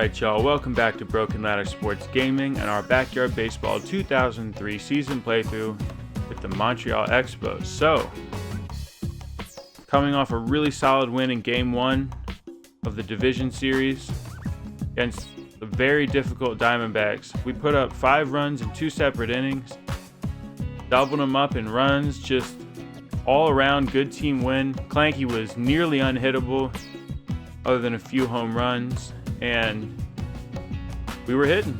Alright y'all, welcome back to Broken Ladder Sports Gaming and our Backyard Baseball 2003 season playthrough with the Montreal Expos. So, coming off a really solid win in Game 1 of the Division Series against the very difficult Diamondbacks, we put up 5 runs in 2 separate innings, doubled them up in runs, just all around good team win. Clanky was nearly unhittable other than a few home runs, and we were hitting.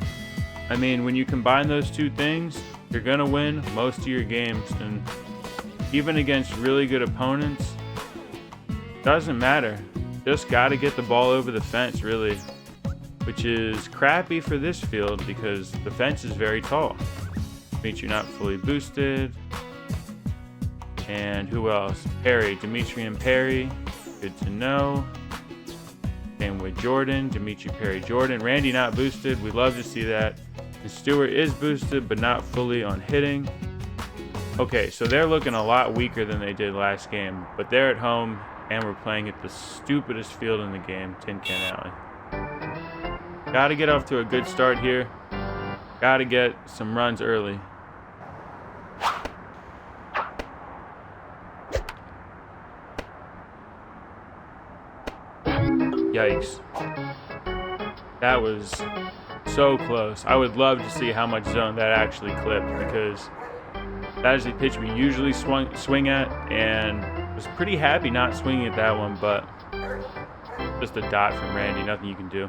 I mean, when you combine those two things, you're going to win most of your games. And even against really good opponents, doesn't matter. Just got to get the ball over the fence, really, which is crappy for this field because the fence is very tall. Dimitri not fully boosted. And who else? Perry, Dimitri and Perry. Good to know. Same with Jordan, Dimitri, Perry, Jordan. Randy not boosted. We love to see that. And Stewart is boosted, but not fully on hitting. Okay, so they're looking a lot weaker than they did last game, but they're at home, and we're playing at the stupidest field in the game, Tin Can Alley. Got to get off to a good start here. Got to get some runs early. Yikes. That was so close. I would love to see how much zone that actually clipped, because that is a pitch we usually swing at, and was pretty happy not swinging at that one, but just a dot from Randy, nothing you can do.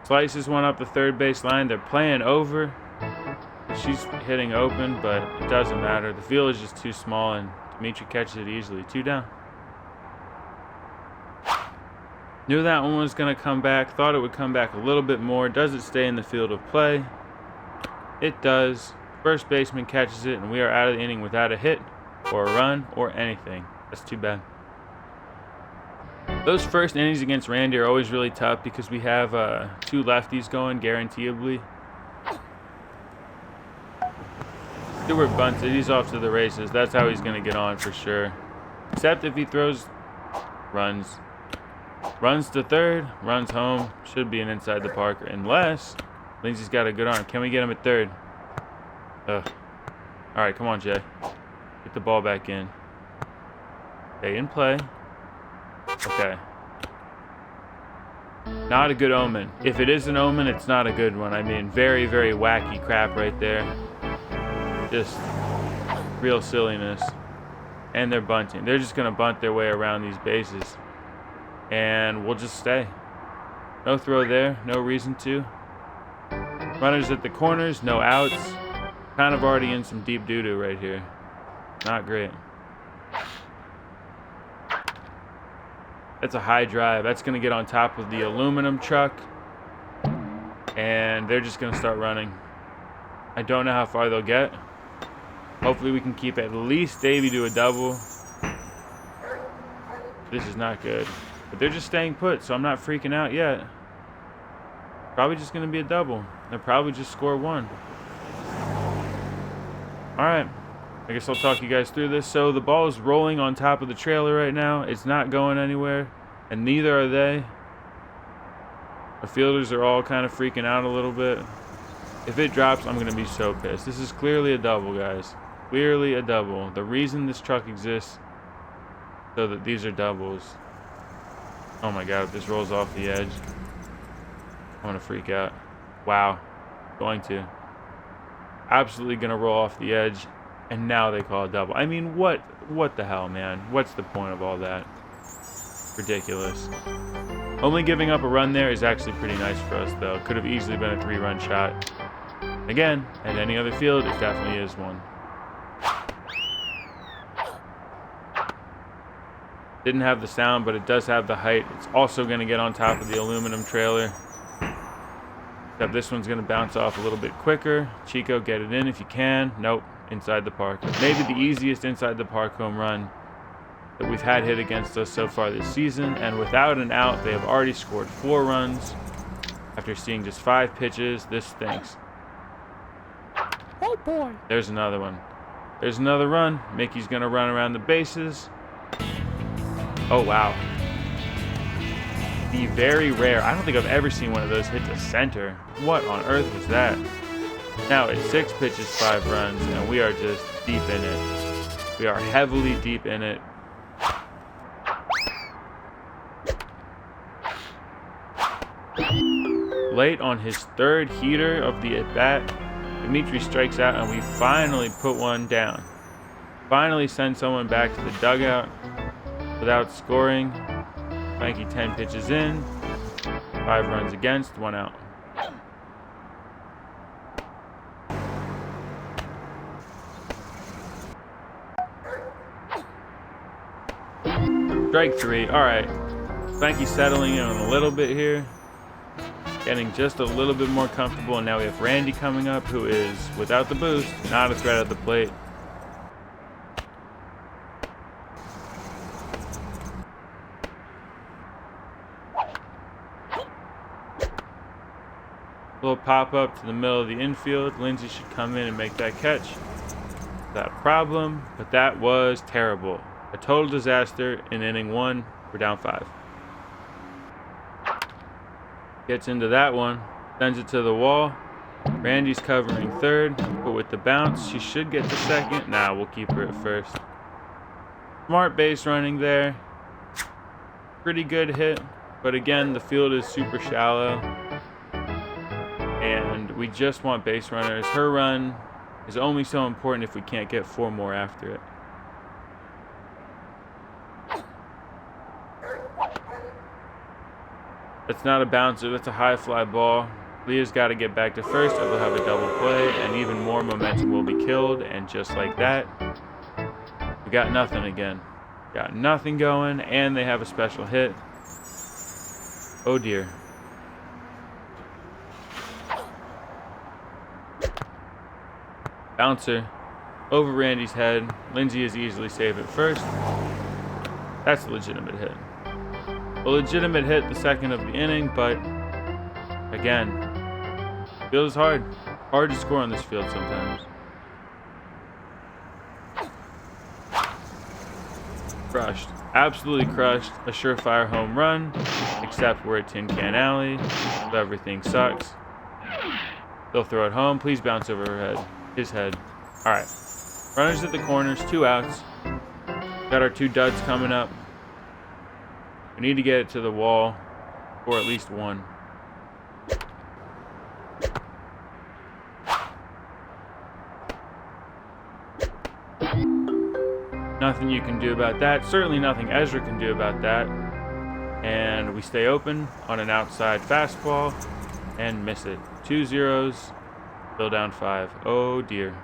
Slices one up the third base line. They're playing over. She's hitting open, but it doesn't matter. The field is just too small, and Dimitri catches it easily. 2 down. Knew that one was going to come back. Thought it would come back a little bit more. Does it stay in the field of play? It does. First baseman catches it, and we are out of the inning without a hit or a run or anything. That's too bad. Those first innings against Randy are always really tough because we have 2 lefties going, guaranteeably. Stewart bunts it. He's off to the races. That's how he's going to get on for sure. Except if he throws runs. Runs to third, runs home. Should be an inside the park, unless Lindsay's got a good arm. Can we get him at third? Ugh. All right, come on, Jay. Get the ball back in. Stay in play. Okay. Not a good omen. If it is an omen, it's not a good one. I mean, very, very wacky crap right there. Just real silliness. And they're bunting. They're just going to bunt their way around these bases. And we'll just stay. No throw there. No reason to. Runners at the corners. No outs. Kind of already in some deep doo-doo right here. Not great. That's a high drive. That's going to get on top of the aluminum truck. And they're just going to start running. I don't know how far they'll get. Hopefully we can keep at least Davey to a double. This is not good. But they're just staying put, so I'm not freaking out yet. Probably just going to be a double. They'll probably just score 1. Alright. I guess I'll talk you guys through this. So the ball is rolling on top of the trailer right now. It's not going anywhere, and neither are they. The fielders are all kind of freaking out a little bit. If it drops, I'm going to be so pissed. This is clearly a double, guys. Clearly a double. The reason this truck exists so that these are doubles. Oh my god, if this rolls off the edge, I'm going to freak out. Wow. Going to. Absolutely going to roll off the edge, and now they call a double. I mean, what the hell, man? What's the point of all that? Ridiculous. Only giving up a run there is actually pretty nice for us, though. Could have easily been a 3-run shot. Again, at any other field, it definitely is one. Didn't have the sound, but it does have the height. It's also going to get on top of the aluminum trailer. Except this one's going to bounce off a little bit quicker. Chico, get it in if you can. Nope, inside the park. Maybe the easiest inside the park home run that we've had hit against us so far this season. And without an out, they have already scored 4 runs. After seeing just 5 pitches, this stinks. Oh boy. There's another one. There's another run. Mickey's going to run around the bases. Oh, wow. The very rare. I don't think I've ever seen one of those hit to center. What on earth was that? Now it's 6 pitches, 5 runs, and we are just deep in it. We are heavily deep in it. Late on his 3rd heater of the at-bat, Dimitri strikes out, and we finally put one down. Finally send someone back to the dugout without scoring. Frankie 10 pitches in, 5 runs against, 1 out. Strike 3. All right. Frankie settling in a little bit here. Getting just a little bit more comfortable, and now we have Randy coming up, who is, without the boost, not a threat at the plate. Little pop-up to the middle of the infield. Lindsay should come in and make that catch. Not a problem, but that was terrible. A total disaster in inning 1. We're down 5. Gets into that one, sends it to the wall. Randy's covering 3rd, but with the bounce, she should get to 2nd. Nah, we'll keep her at 1st. Smart base running there. Pretty good hit, but again, the field is super shallow. And we just want base runners. Her run is only so important if we can't get 4 more after it. That's not a bouncer, that's a high fly ball. Leah's got to get back to 1st, or they'll have a double play, and even more momentum will be killed. And just like that, we got nothing again. Got nothing going, and they have a special hit. Oh dear. Bouncer over Randy's head. Lindsay is easily safe at 1st. That's a legitimate hit. A legitimate hit, the 2nd of the inning, but again, field is hard. Hard to score on this field sometimes. Crushed. Absolutely crushed. A surefire home run, except we're at Tin Can Alley, so everything sucks. They'll throw it home. Please bounce over her head. His head. All right. Runners at the corners, 2 outs. Got our 2 duds coming up. We need to get it to the wall, or at least 1. Nothing you can do about that. Certainly nothing Ezra can do about that. And we stay open on an outside fastball and miss it. 2 zeros, still down 5. Oh dear.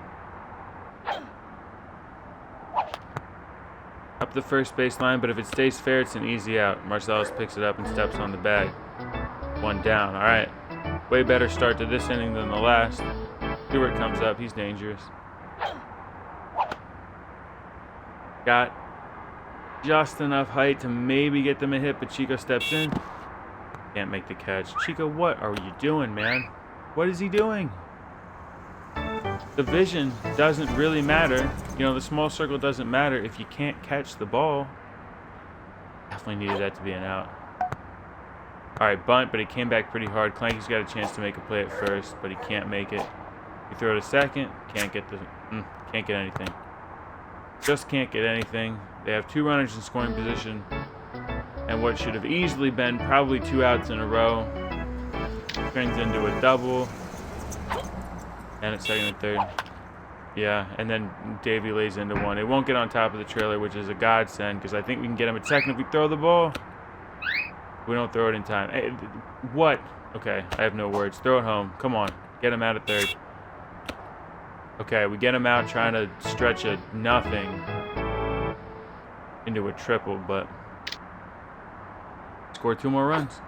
Up the first baseline, but if it stays fair, it's an easy out. Marcellus picks it up and steps on the bag. 1 down. All right. Way better start to this inning than the last. Stewart comes up. He's dangerous. Got just enough height to maybe get them a hit, but Chico steps in. Can't make the catch. Chico, what are you doing, man? What is he doing? The vision doesn't really matter. You know, the small circle doesn't matter if you can't catch the ball. Definitely needed that to be an out. All right, bunt, but it came back pretty hard. Clanky's got a chance to make a play at 1st, but he can't make it. You throw to 2nd, can't get anything. Just can't get anything. They have 2 runners in scoring position, and what should have easily been probably 2 outs in a row turns into a double. And at 2nd and 3rd. Yeah, and then Davey lays into 1. It won't get on top of the trailer, which is a godsend, because I think we can get him at 2nd if we throw the ball. We don't throw it in time. Hey, what? Okay, I have no words. Throw it home. Come on. Get him out at 3rd. Okay, we get him out trying to stretch a nothing into a triple, but score 2 more runs.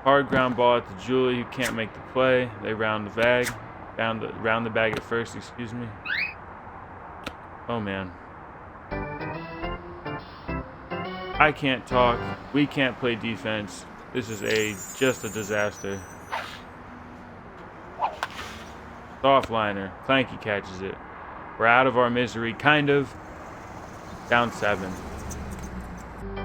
Hard ground ball at to Julie, who can't make the play. They round the bag. Round the bag at 1st, excuse me. Oh, man. I can't talk. We can't play defense. This is just a disaster. Soft liner. Clanky catches it. We're out of our misery, kind of. Down 7.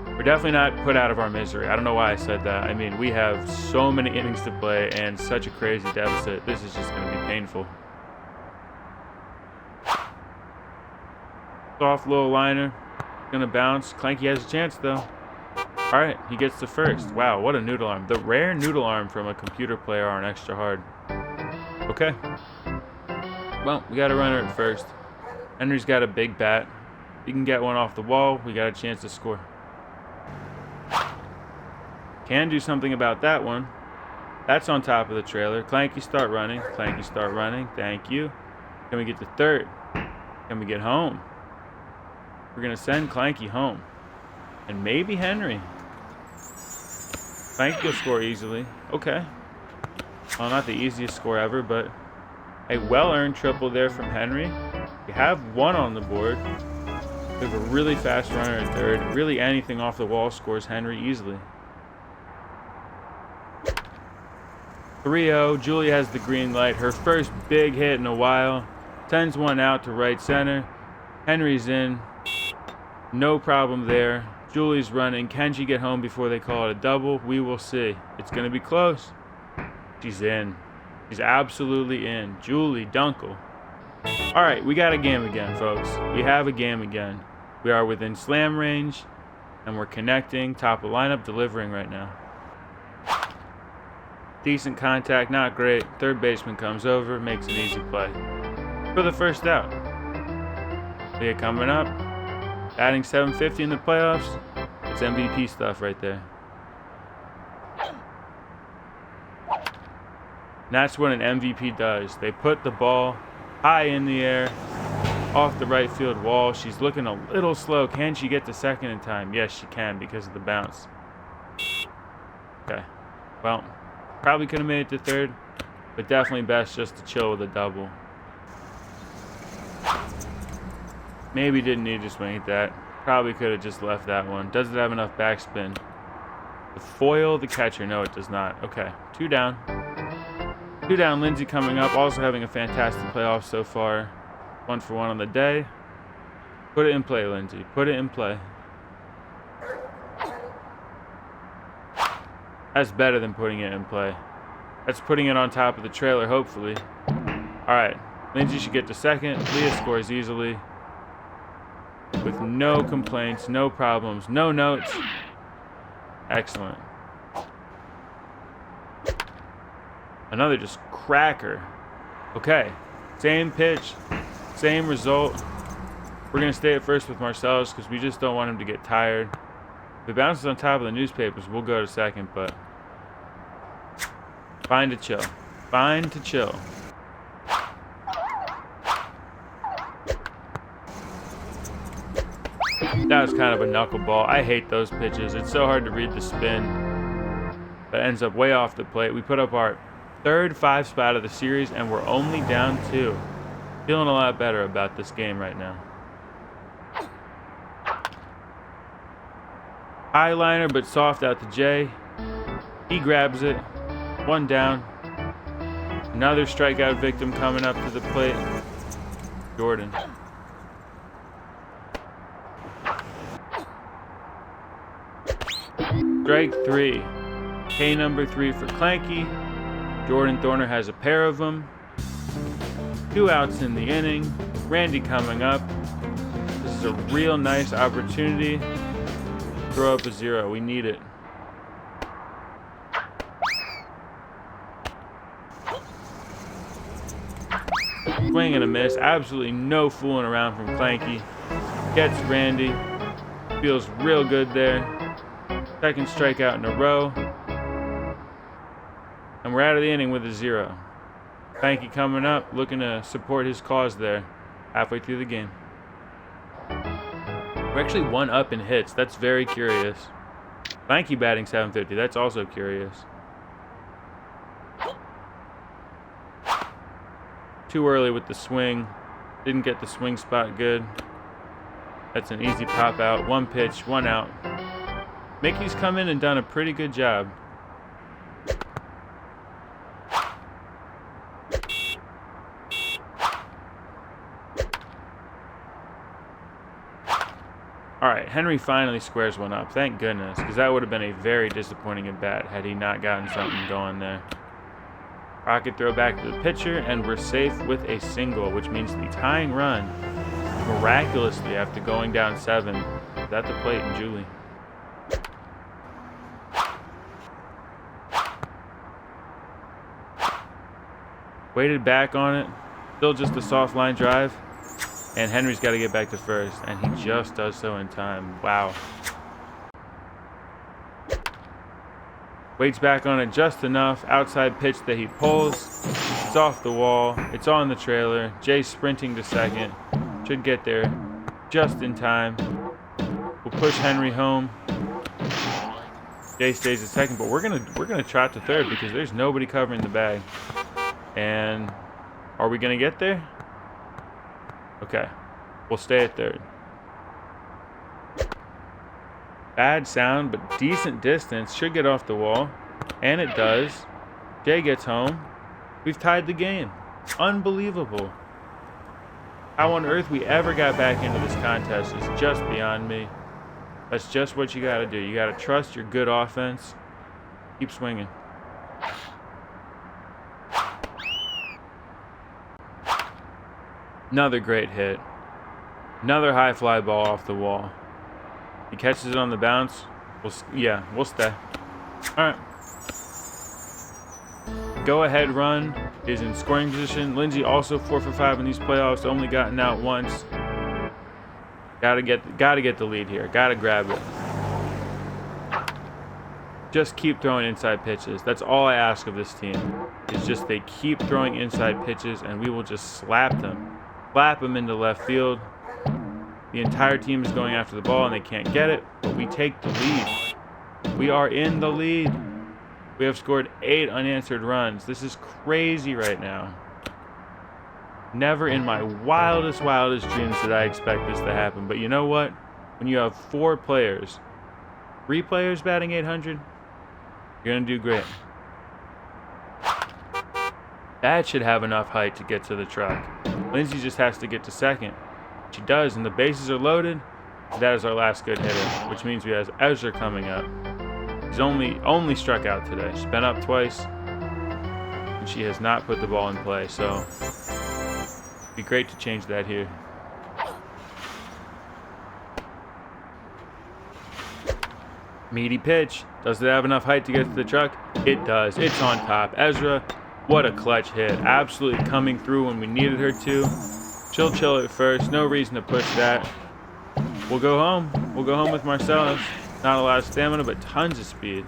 We're definitely not put out of our misery. I don't know why I said that. I mean, we have so many innings to play and such a crazy deficit. This is just going to be painful. Soft little liner. Going to bounce. Clanky has a chance, though. All right, he gets the first. Wow, what a noodle arm. The rare noodle arm from a computer player on Extra Hard. Okay. Well, we got a runner at first. Henry's got a big bat. If he can get one off the wall, we got a chance to score. Can do something about that one. That's on top of the trailer. Clanky, start running. Clanky, start running. Thank you. Can we get to third? Can we get home? We're going to send Clanky home. And maybe Henry. Clanky will score easily. Okay. Well, not the easiest score ever, but a well-earned triple there from Henry. We have one on the board. We have a really fast runner at third. Really anything off the wall scores Henry easily. 3-0. Julie has the green light. Her first big hit in a while. Sends one out to right center. Henry's in. No problem there. Julie's running. Can she get home before they call it a double? We will see. It's going to be close. She's in. She's absolutely in. Julie Dunkel. All right, we got a game again, folks. We have a game again. We are within slam range, and we're connecting. Top of lineup, delivering right now. Decent contact, not great. Third baseman comes over, makes an easy play. For the first out. Leah coming up. Batting 750 in the playoffs. It's MVP stuff right there. And that's what an MVP does. They put the ball high in the air, off the right field wall. She's looking a little slow. Can she get to second in time? Yes, she can because of the bounce. Okay. Well, probably could have made it to third, but definitely best just to chill with a double. Maybe didn't need to swing at that. Probably could have just left that one. Does it have enough backspin? The foil the catcher. No, it does not. Okay. 2 down. 2 down. Lindsay coming up. Also having a fantastic playoff so far. 1 for 1 on the day. Put it in play, Lindsay. Put it in play. That's better than putting it in play. That's putting it on top of the trailer, hopefully. All right. Lindsay should get to second. Leah scores easily. With no complaints, no problems, no notes. Excellent. Another just cracker. Okay. Same pitch, same result. We're going to stay at first with Marcellus because we just don't want him to get tired. If it bounces on top of the newspapers, we'll go to second, but fine to chill. Fine to chill. That was kind of a knuckleball. I hate those pitches. It's so hard to read the spin. That ends up way off the plate. We put up our third 5 spot of the series, and we're only down 2. Feeling a lot better about this game right now. High liner, but soft out to Jay. He grabs it. 1 down. Another strikeout victim coming up to the plate. Jordan. Strike 3. K number 3 for Clanky. Jordan Thorner has a pair of them. 2 outs in the inning. Randy coming up. This is a real nice opportunity. Throw up a 0. We need it. Swing and a miss. Absolutely no fooling around from Clanky. Gets Randy. Feels real good there. Second strikeout in a row. And we're out of the inning with a 0. Clanky coming up, looking to support his cause there halfway through the game. We're actually 1 up in hits. That's very curious. Clanky batting 750. That's also curious. Too early with the swing. Didn't get the swing spot good. That's an easy pop out. 1 pitch, 1 out. Mickey's come in and done a pretty good job. All right, Henry finally squares one up. Thank goodness, because that would have been a very disappointing at bat had he not gotten something going there. Rocket throw back to the pitcher, and we're safe with a single, which means the tying run, miraculously after going down 7, is at the plate in Julie. Waited back on it, still just a soft line drive, and Henry's got to get back to first, and he just does so in time. Wow. Waits back on it just enough, outside pitch that he pulls. It's off the wall, it's on the trailer. Jay's sprinting to second, should get there just in time. We'll push Henry home. Jay stays at second, but we're gonna trot to third because there's nobody covering the bag. And are we gonna get there? Okay, we'll stay at third. Bad sound, but decent distance. Should get off the wall, and it does. Jay gets home. We've tied the game. Unbelievable. How on earth we ever got back into this contest is just beyond me. That's just what you got to do. You got to trust your good offense. Keep swinging. Another great hit. Another high fly ball off the wall. He catches it on the bounce. We'll stay. All right. Go ahead run is in scoring position. Lindsay also 4 for 5 in these playoffs. Only gotten out once. Gotta get the lead here. Gotta grab it. Just keep throwing inside pitches. That's all I ask of this team. Is just they keep throwing inside pitches, and we will just slap them into left field. The entire team is going after the ball, and they can't get it. But we take the lead. We are in the lead. We have scored 8 unanswered runs. This is crazy right now. Never in my wildest dreams did I expect this to happen. But you know what? When you have 4 players, 3 players batting 800, you're going to do great. That should have enough height to get to the truck. Lindsay just has to get to second. She does, and the bases are loaded. That is our last good hitter, which means we have Ezra coming up. She's only struck out today. She's been up twice, and she has not put the ball in play, so it'd be great to change that here. Meaty pitch. Does it have enough height to get to the truck? It does. It's on top. Ezra, what a clutch hit. Absolutely coming through when we needed her to. She'll chill at first. No reason to push that. We'll go home. We'll go home with Marcellus. Not a lot of stamina, but tons of speed.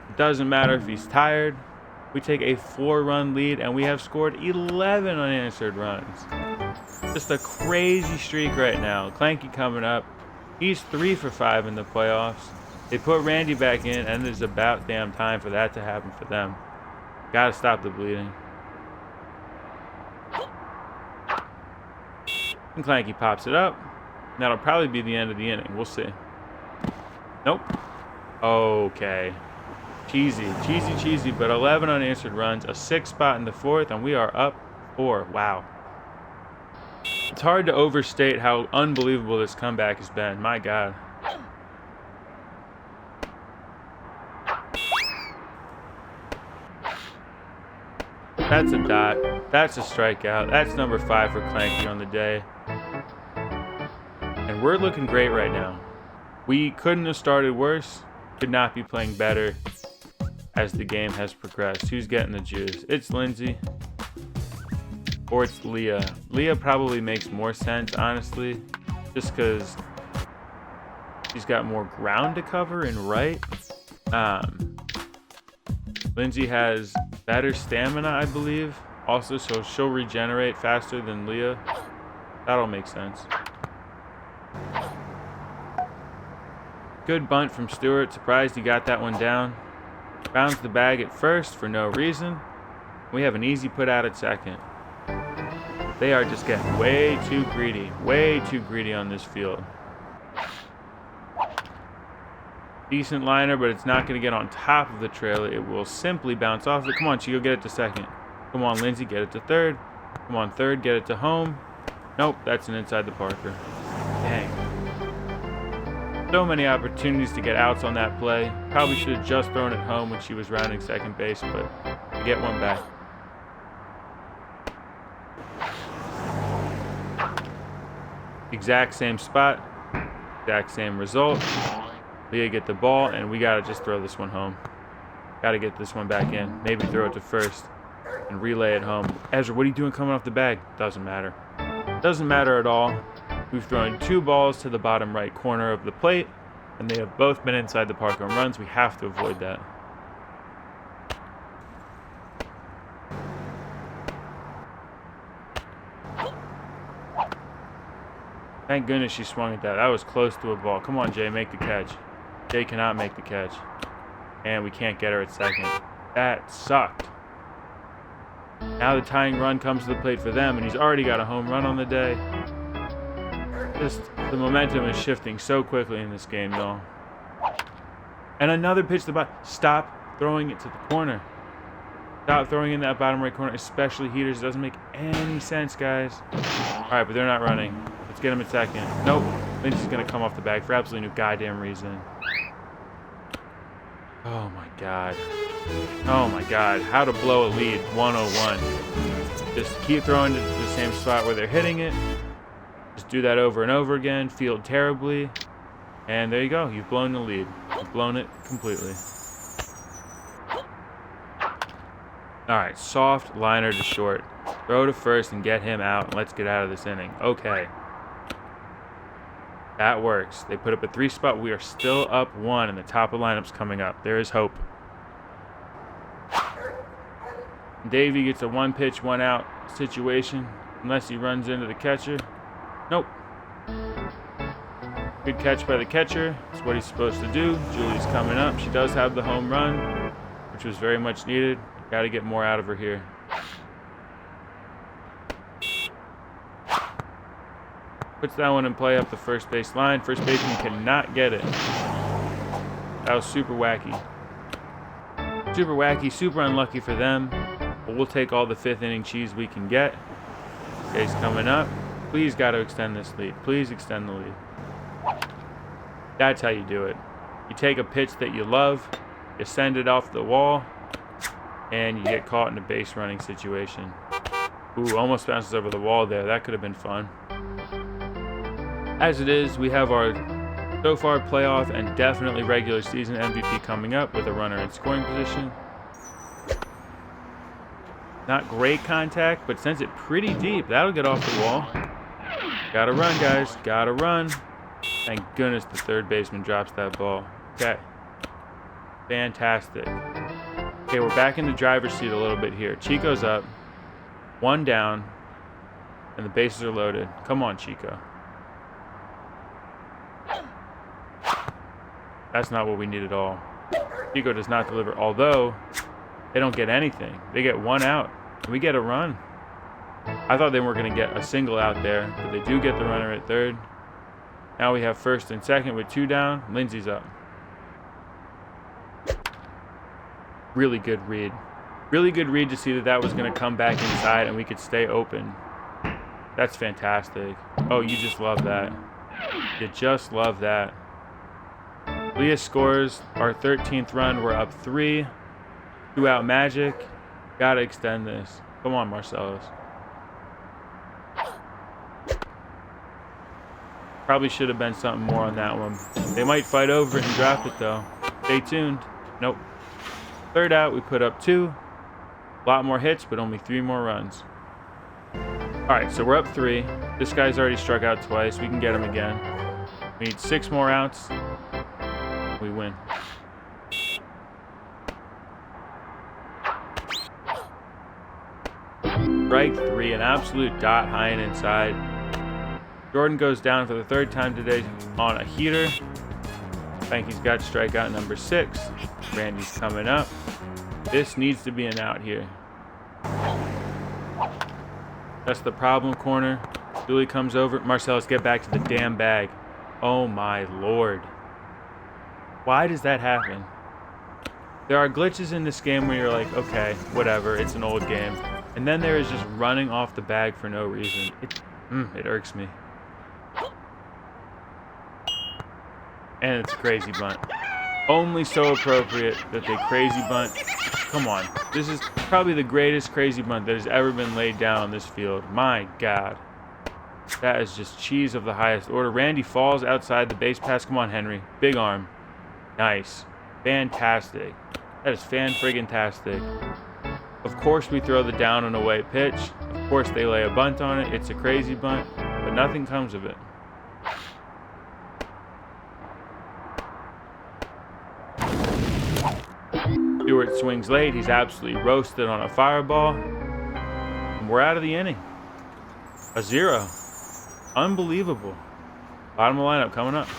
It doesn't matter if he's tired. We take a 4-run lead, and we have scored 11 unanswered runs. Just a crazy streak right now. Clanky coming up. He's 3 for 5 in the playoffs. They put Randy back in, and it's about damn time for that to happen for them. Gotta stop the bleeding. And Clanky pops it up. That'll probably be the end of the inning. We'll see. Nope. Okay. Cheesy, but 11 unanswered runs, a 6th spot in the 4th, and we are up 4. Wow. It's hard to overstate how unbelievable this comeback has been. My God. That's a dot. That's a strikeout. That's number 5 for Clanky on the day. And we're looking great right now. We couldn't have started worse. Could not be playing better as the game has progressed. Who's getting the juice? It's Lindsay. Or it's Leah. Leah probably makes more sense, honestly. Just because she's got more ground to cover in right. Lindsay has better stamina, I believe. Also, so she'll regenerate faster than Leah. That'll make sense. Good bunt from Stewart. Surprised he got that one down. Bounds the bag at first for no reason. We have an easy put out at second. They are just getting way too greedy on this field. Decent liner, but it's not going to get on top of the trailer. It will simply bounce off it. Come on, Chico, get it to second. Come on, Lindsay, get it to third. Come on, third, get it to home. Nope, that's an inside the Parker. Dang. So many opportunities to get outs on that play. Probably should have just thrown it home when she was rounding second base, but we get one back. Exact same spot, exact same result. Leah get the ball, and we gotta just throw this one home. Gotta get this one back in. Maybe throw it to first and relay it home. Ezra, what are you doing coming off the bag? Doesn't matter. Doesn't matter at all. We've thrown 2 balls to the bottom right corner of the plate, and they have both been inside the park home runs. We have to avoid that. Thank goodness she swung at that. That was close to a ball. Come on, Jay, make the catch. Jay cannot make the catch. And we can't get her at second. That sucked. Now the tying run comes to the plate for them, and he's already got a home run on the day. Just the momentum is shifting so quickly in this game, y'all. And another pitch to the bottom. Stop throwing it to the corner. Stop throwing in that bottom right corner, especially heaters. It doesn't make any sense, guys. All right, but they're not running. Let's get him at second. Nope. Lindsay's going to come off the bag for absolutely no goddamn reason. Oh, my God. Oh, my God. How to blow a lead. 101. Just keep throwing to the same spot where they're hitting it. Just do that over and over again. Field terribly. And there you go. You've blown the lead. You've blown it completely. All right. Soft liner to short. Throw to first and get him out. And let's get out of this inning. Okay. That works. They put up a 3 spot. We are still up 1, and the top of the lineup's coming up. There is hope. Davey gets a 1 pitch, 1 out situation, unless he runs into the catcher. Nope. Good catch by the catcher. That's what he's supposed to do. Julie's coming up. She does have the home run, which was very much needed. Got to get more out of her here. Puts that one in play up the first base line. First baseman cannot get it. That was super wacky. Super wacky, super unlucky for them. But we'll take all the 5th inning cheese we can get. Base coming up. Please got to extend this lead. Please extend the lead. That's how you do it. You take a pitch that you love, you send it off the wall, and you get caught in a base running situation. Ooh, almost bounces over the wall there. That could have been fun. As it is, we have our so far playoff and definitely regular season MVP coming up with a runner in scoring position. Not great contact, but sends it pretty deep. That'll get off the wall. Gotta run, guys. Gotta run. Thank goodness the third baseman drops that ball. Okay. Fantastic. Okay, we're back in the driver's seat a little bit here. Chico's up. 1 down. And the bases are loaded. Come on, Chico. That's not what we need at all. Chico does not deliver, although they don't get anything. They get 1 out, and we get a run. I thought they weren't going to get a single out there, but they do get the runner at third. Now we have first and second with 2 down. Lindsay's up. Really good read. Really good read to see that that was going to come back inside and we could stay open. That's fantastic. Oh, you just love that. You just love that. Leah scores our 13th run. We're up 3. 2 out magic. Gotta extend this. Come on, Marcellus. Probably should have been something more on that one. They might fight over it and drop it, though. Stay tuned. Nope. 3rd out, we put up 2. A lot more hits, but only 3 more runs. Alright, so we're up 3. This guy's already struck out twice. We can get him again. We need 6 more outs. We win. Strike 3, an absolute dot high and inside. Jordan goes down for the 3rd time today on a heater. Frankie's got strikeout number 6. Randy's coming up. This needs to be an out here. That's the problem corner. Julie comes over. Marcellus, get back to the damn bag. Oh my lord. Why does that happen? There are glitches in this game where you're like, okay, whatever, it's an old game. And then there is just running off the bag for no reason. It irks me. And it's a crazy bunt. Only so appropriate that they crazy bunt. Come on. This is probably the greatest crazy bunt that has ever been laid down on this field. My God. That is just cheese of the highest order. Randy falls outside the base pass. Come on, Henry. Big arm. Nice. Fantastic. That is fan-friggin-tastic. Of course we throw the down and away pitch. Of course they lay a bunt on it. It's a crazy bunt, but nothing comes of it. Stewart swings late. He's absolutely roasted on a fireball. And we're out of the inning. A 0. Unbelievable. Bottom of the lineup coming up.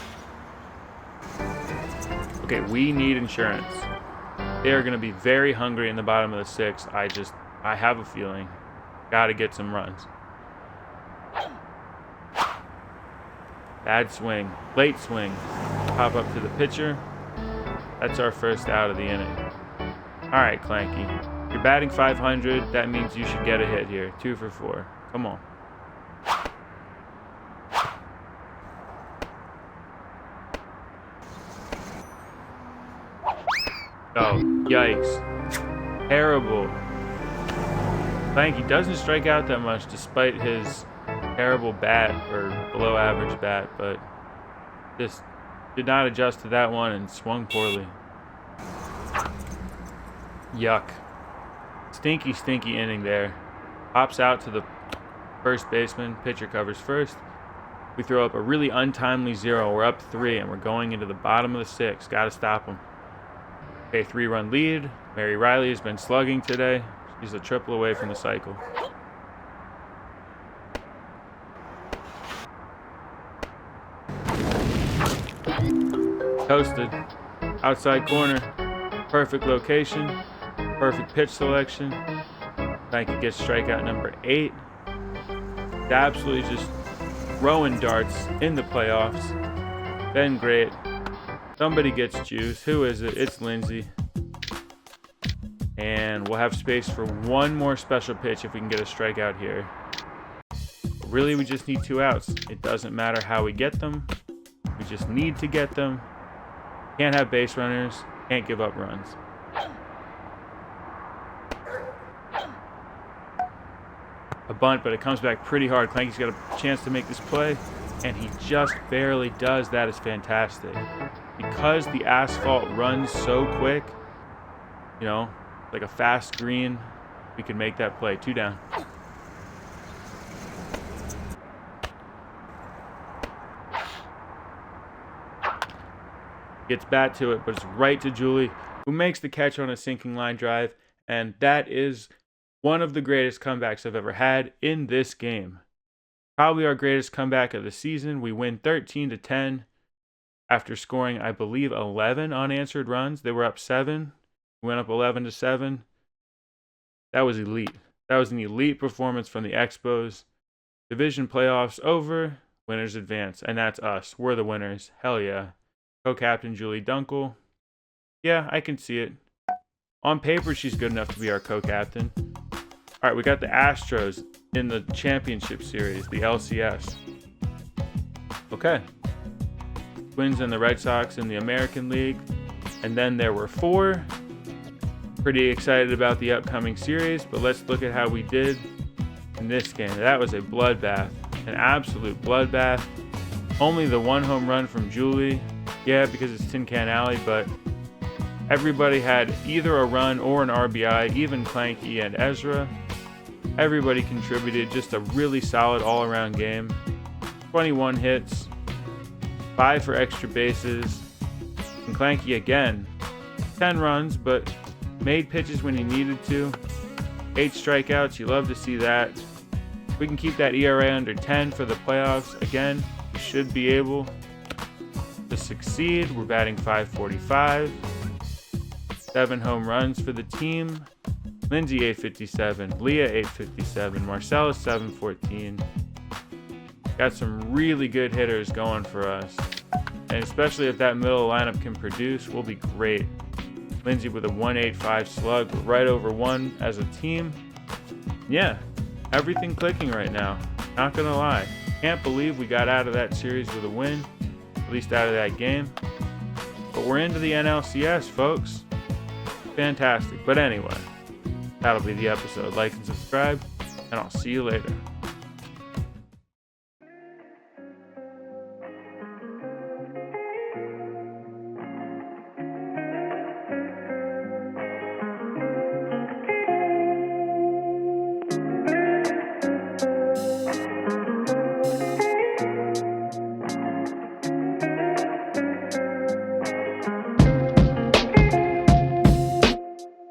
Okay, we need insurance. They are going to be very hungry in the bottom of the 6th. I have a feeling. Got to get some runs. Bad swing. Late swing. Pop up to the pitcher. That's our first out of the inning. All right, Clanky. You're batting 500. That means you should get a hit here. 2 for 4. Come on. Oh, yikes. Terrible. Clanky doesn't strike out that much despite his terrible bat, or below average bat, but just did not adjust to that one and swung poorly. Yuck. Stinky, stinky inning there. Pops out to the first baseman. Pitcher covers first. We throw up a really untimely 0. We're up 3, and we're going into the bottom of the 6th. Got to stop him. Okay, 3-run lead. Mary Riley has been slugging today. She's a triple away from the cycle. Toasted. Outside corner. Perfect location. Perfect pitch selection. Clanky gets strikeout number 8. Absolutely just throwing darts in the playoffs. Been great. Somebody gets juice. Who is it? It's Lindsay. And we'll have space for one more special pitch if we can get a strikeout here. But really, we just need 2 outs. It doesn't matter how we get them. We just need to get them. Can't have base runners. Can't give up runs. A bunt, but it comes back pretty hard. Clanky's got a chance to make this play, and he just barely does. That is fantastic. Because the asphalt runs so quick, you know, like a fast green, we can make that play. 2 down. Gets bat to it, but it's right to Julie, who makes the catch on a sinking line drive, and that is one of the greatest comebacks I've ever had in this game. Probably our greatest comeback of the season. We win 13-10 after scoring, I believe, 11 unanswered runs. They were up 7. We went up 11-7. That was elite. That was an elite performance from the Expos. Division playoffs over. Winners advance. And that's us. We're the winners. Hell yeah. Co-captain Julie Dunkel. Yeah, I can see it. On paper, she's good enough to be our co-captain. All right, we got the Astros in the championship series, the LCS. Okay. Twins and the Red Sox in the American League. And then there were 4. Pretty excited about the upcoming series, but let's look at how we did in this game. That was a bloodbath, an absolute bloodbath. Only the 1 home run from Julie. Yeah, because it's Tin Can Alley, but everybody had either a run or an RBI, even Clanky and Ezra. Everybody contributed. Just a really solid all-around game. 21 hits, 5 for extra bases. And Clanky again, 10 runs, but made pitches when he needed to. 8 strikeouts. You love to see that. If we can keep that ERA under 10 for the playoffs, again, we should be able to succeed. We're batting .545. 7 home runs for the team. Lindsay 857, Leah 857, Marcellus 714. Got some really good hitters going for us. And especially if that middle lineup can produce, we'll be great. Lindsay with a 185 slug, we're right over 1 as a team. Yeah, everything clicking right now. Not gonna lie. Can't believe we got out of that series with a win. at least out of that game. But we're into the NLCS, folks. Fantastic. But anyway, that'll be the episode. Like and subscribe, and I'll see you later.